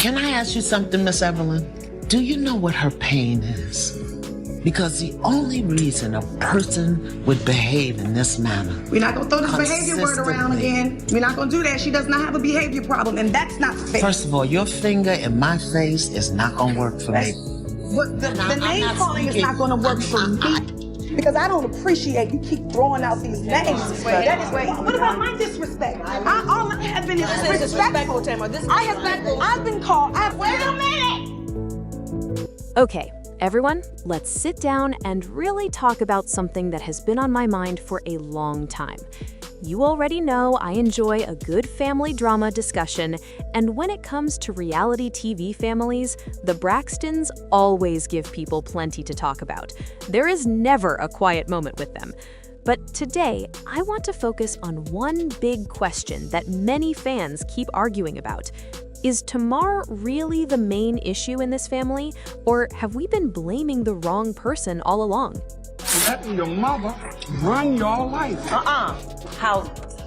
Can I ask you something, Miss Evelyn? Do you know what her pain is? Because the only reason a person would behave in this manner. We're not gonna throw this behavior word around again. We're not gonna do that. She does not have a behavior problem, and that's not fair. First of all, your finger in my face is not gonna work for me. But the name calling is not gonna work for me. Because I don't appreciate you keep throwing out these names. What about my disrespect? All I have been is disrespectful, Tamar. I've been called. Wait a minute! Okay, everyone, let's sit down and really talk about something that has been on my mind for a long time. You already know I enjoy a good family drama discussion, and when it comes to reality TV families, the Braxtons always give people plenty to talk about. There is never a quiet moment with them. But today, I want to focus on one big question that many fans keep arguing about. Is Tamar really the main issue in this family, or have we been blaming the wrong person all along? Letting your mother run your life. How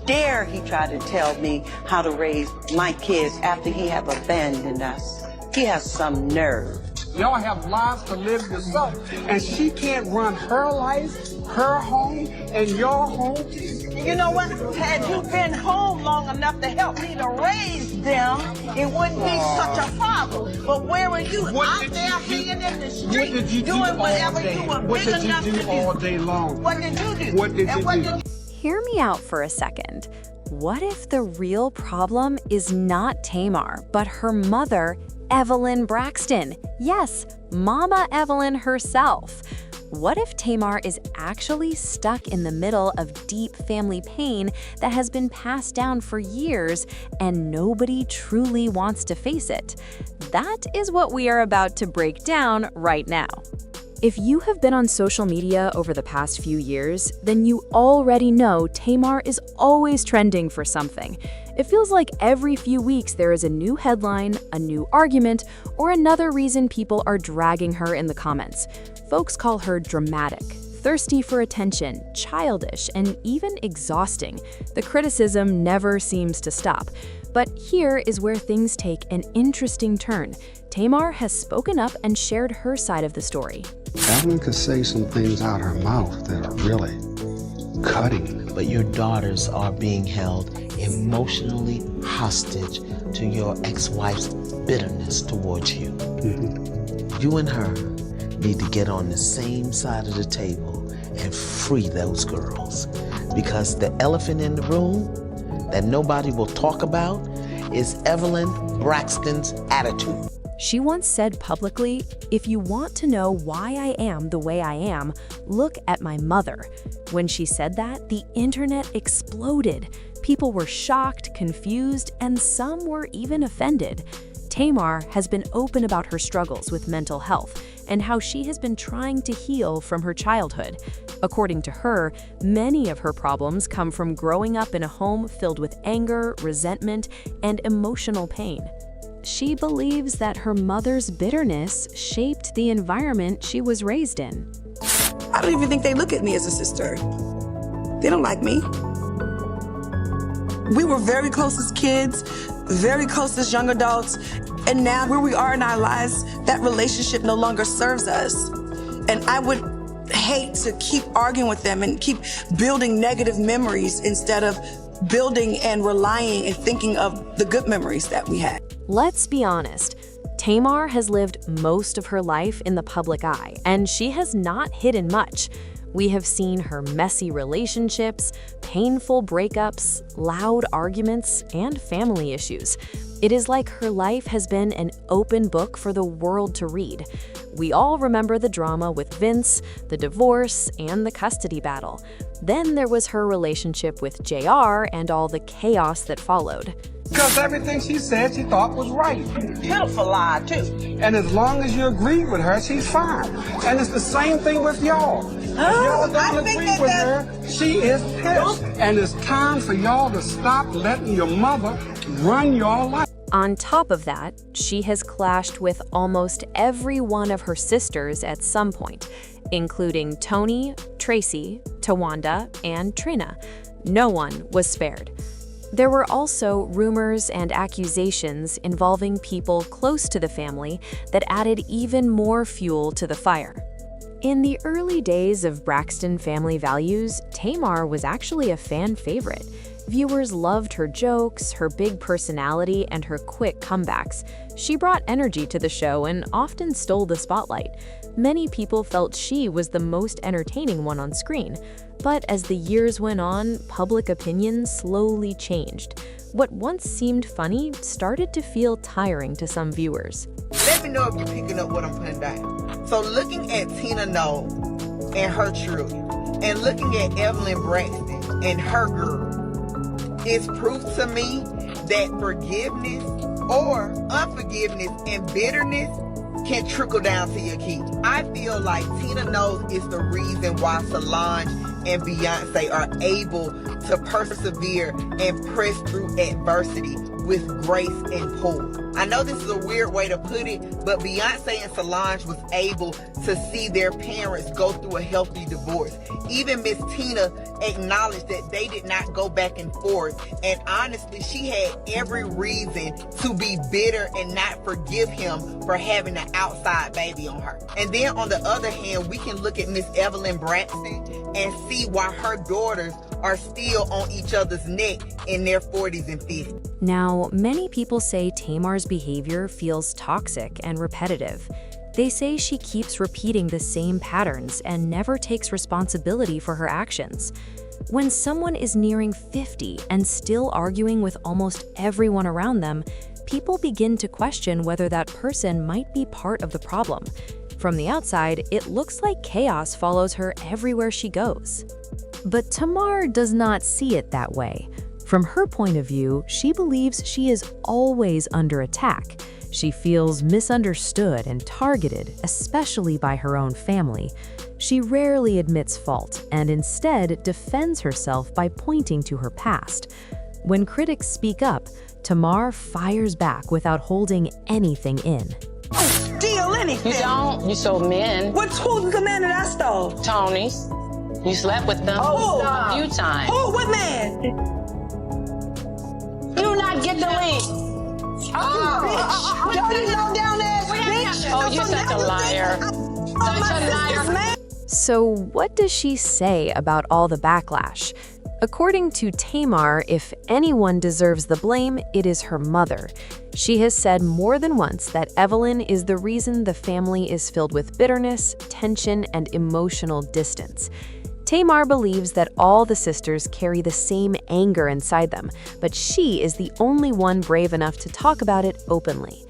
dare he try to tell me how to raise my kids after he have abandoned us. He has some nerve. Y'all have lives to live yourself, and she can't run her life, her home, and your home. You know what? Had you been home long enough to help me to raise them, it wouldn't be such a problem. But where were you? Out there hanging in the street, doing whatever you were big enough to do. What did you do all day long? What did you do? What did you do? Hear me out for a second. What if the real problem is not Tamar, but her mother, Evelyn Braxton? Yes, Mama Evelyn herself. What if Tamar is actually stuck in the middle of deep family pain that has been passed down for years and nobody truly wants to face it? That is what we are about to break down right now. If you have been on social media over the past few years, then you already know Tamar is always trending for something. It feels like every few weeks there is a new headline, a new argument, or another reason people are dragging her in the comments. Folks call her dramatic, thirsty for attention, childish, and even exhausting. The criticism never seems to stop. But here is where things take an interesting turn. Tamar has spoken up and shared her side of the story. Evelyn could say some things out her mouth that are really cutting. But your daughters are being held emotionally hostage to your ex-wife's bitterness towards you. You and her need to get on the same side of the table and free those girls. Because the elephant in the room that nobody will talk about is Evelyn Braxton's attitude. She once said publicly, "If you want to know why I am the way I am, look at my mother." When she said that, the internet exploded. People were shocked, confused, and some were even offended. Tamar has been open about her struggles with mental health and how she has been trying to heal from her childhood. According to her, many of her problems come from growing up in a home filled with anger, resentment, and emotional pain. She believes that her mother's bitterness shaped the environment she was raised in. I don't even think they look at me as a sister. They don't like me. We were very close as kids, very close as young adults, and now where we are in our lives, that relationship no longer serves us. And I would hate to keep arguing with them and keep building negative memories instead of building and relying and thinking of the good memories that we had. Let's be honest. Tamar has lived most of her life in the public eye, and she has not hidden much. We have seen her messy relationships, painful breakups, loud arguments, and family issues. It is like her life has been an open book for the world to read. We all remember the drama with Vince, the divorce, and the custody battle. Then there was her relationship with JR and all the chaos that followed. Because everything she said she thought was right. Pitiful lie, too. And as long as you agree with her, she's fine. And it's the same thing with y'all. If y'all don't agree with her, she is pissed. And it's time for y'all to stop letting your mother run your life. On top of that, she has clashed with almost every one of her sisters at some point, including Tony, Tracy, Tawanda, and Trina. No one was spared. There were also rumors and accusations involving people close to the family that added even more fuel to the fire. In the early days of Braxton Family Values, Tamar was actually a fan favorite. Viewers loved her jokes, her big personality, and her quick comebacks. She brought energy to the show and often stole the spotlight. Many people felt she was the most entertaining one on screen. But as the years went on, public opinion slowly changed. What once seemed funny started to feel tiring to some viewers. Let me know if you're picking up what I'm putting down. So looking at Tina Knowles and her children, and looking at Evelyn Braxton and her girl, is proof to me that forgiveness or unforgiveness and bitterness can trickle down to your kids. I feel like Tina Knowles is the reason why Solange and Beyonce are able to persevere and press through adversity with grace and poise. I know this is a weird way to put it, but Beyonce and Solange was able to see their parents go through a healthy divorce. Even Miss Tina acknowledged that they did not go back and forth, and honestly, she had every reason to be bitter and not forgive him for having an outside baby on her. And then on the other hand, we can look at Miss Evelyn Braxton and see why her daughters are still on each other's neck in their 40s and 50s. Now, many people say Tamar's behavior feels toxic and repetitive. They say she keeps repeating the same patterns and never takes responsibility for her actions. When someone is nearing 50 and still arguing with almost everyone around them, people begin to question whether that person might be part of the problem. From the outside, it looks like chaos follows her everywhere she goes. But Tamar does not see it that way. From her point of view, she believes she is always under attack. She feels misunderstood and targeted, especially by her own family. She rarely admits fault and instead defends herself by pointing to her past. When critics speak up, Tamar fires back without holding anything in. Steal anything. You don't. You sold men. Who's the man that I stole? Tony's. You slept with them a few times. Who? What man? You not get the link. Bitch. Dirty low down ass bitch. Oh, you're such a liar. Such a liar. So what does she say about all the backlash? According to Tamar, if anyone deserves the blame, it is her mother. She has said more than once that Evelyn is the reason the family is filled with bitterness, tension, and emotional distance. Tamar believes that all the sisters carry the same anger inside them, but she is the only one brave enough to talk about it openly.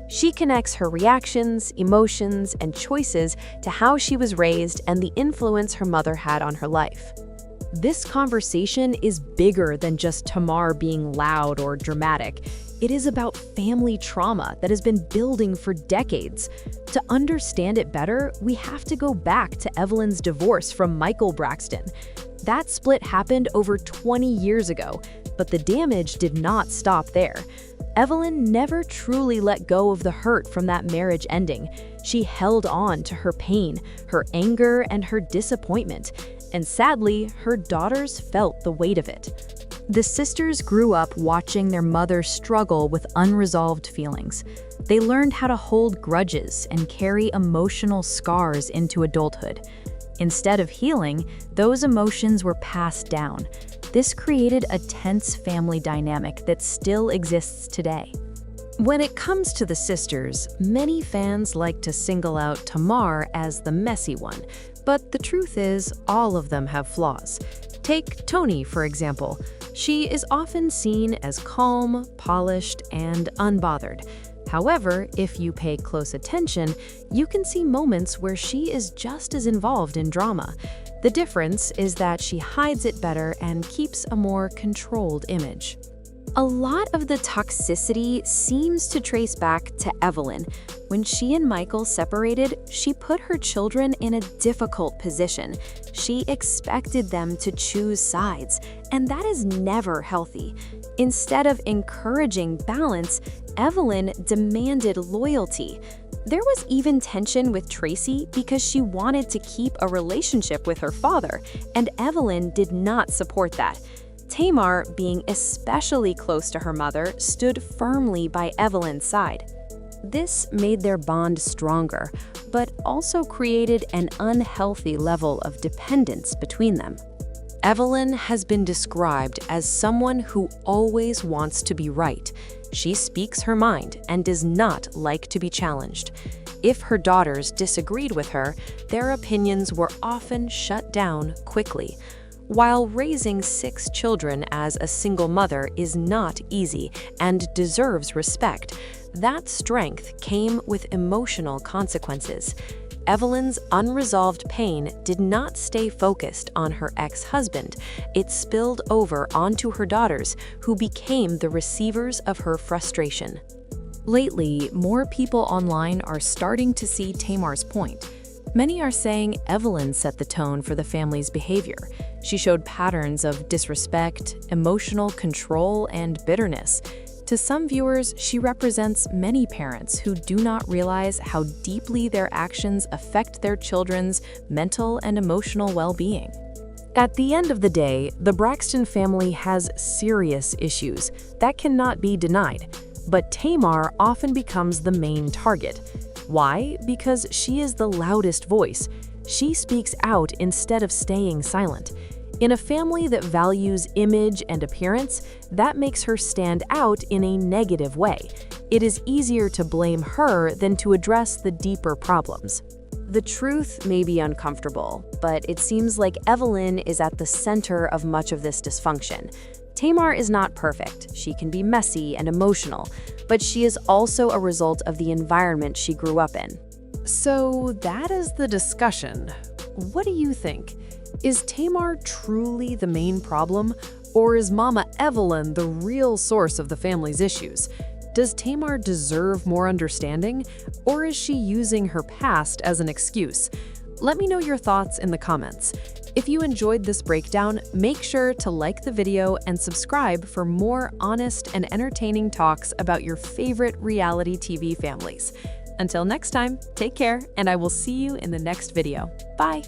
She connects her reactions, emotions, and choices to how she was raised and the influence her mother had on her life. This conversation is bigger than just Tamar being loud or dramatic. It is about family trauma that has been building for decades. To understand it better, we have to go back to Evelyn's divorce from Michael Braxton. That split happened over 20 years ago, but the damage did not stop there. Evelyn never truly let go of the hurt from that marriage ending. She held on to her pain, her anger, and her disappointment. And sadly, her daughters felt the weight of it. The sisters grew up watching their mother struggle with unresolved feelings. They learned how to hold grudges and carry emotional scars into adulthood. Instead of healing, those emotions were passed down. This created a tense family dynamic that still exists today. When it comes to the sisters, many fans like to single out Tamar as the messy one, but the truth is, all of them have flaws. Take Tony, for example. She is often seen as calm, polished, and unbothered. However, if you pay close attention, you can see moments where she is just as involved in drama. The difference is that she hides it better and keeps a more controlled image. A lot of the toxicity seems to trace back to Evelyn. When she and Michael separated, she put her children in a difficult position. She expected them to choose sides, and that is never healthy. Instead of encouraging balance, Evelyn demanded loyalty. There was even tension with Tracy because she wanted to keep a relationship with her father, and Evelyn did not support that. Tamar, being especially close to her mother, stood firmly by Evelyn's side. This made their bond stronger, but also created an unhealthy level of dependence between them. Evelyn has been described as someone who always wants to be right. She speaks her mind and does not like to be challenged. If her daughters disagreed with her, their opinions were often shut down quickly. While raising 6 children as a single mother is not easy and deserves respect, that strength came with emotional consequences. Evelyn's unresolved pain did not stay focused on her ex-husband. It spilled over onto her daughters, who became the receivers of her frustration. Lately, more people online are starting to see Tamar's point. Many are saying Evelyn set the tone for the family's behavior. She showed patterns of disrespect, emotional control, and bitterness. To some viewers, she represents many parents who do not realize how deeply their actions affect their children's mental and emotional well-being. At the end of the day, the Braxton family has serious issues that cannot be denied, but Tamar often becomes the main target. Why? Because she is the loudest voice. She speaks out instead of staying silent. In a family that values image and appearance, that makes her stand out in a negative way. It is easier to blame her than to address the deeper problems. The truth may be uncomfortable, but it seems like Evelyn is at the center of much of this dysfunction. Tamar is not perfect. She can be messy and emotional, but she is also a result of the environment she grew up in. So that is the discussion. What do you think? Is Tamar truly the main problem, or is Mama Evelyn the real source of the family's issues? Does Tamar deserve more understanding, or is she using her past as an excuse? Let me know your thoughts in the comments. If you enjoyed this breakdown, make sure to like the video and subscribe for more honest and entertaining talks about your favorite reality TV families. Until next time, take care, and I will see you in the next video. Bye!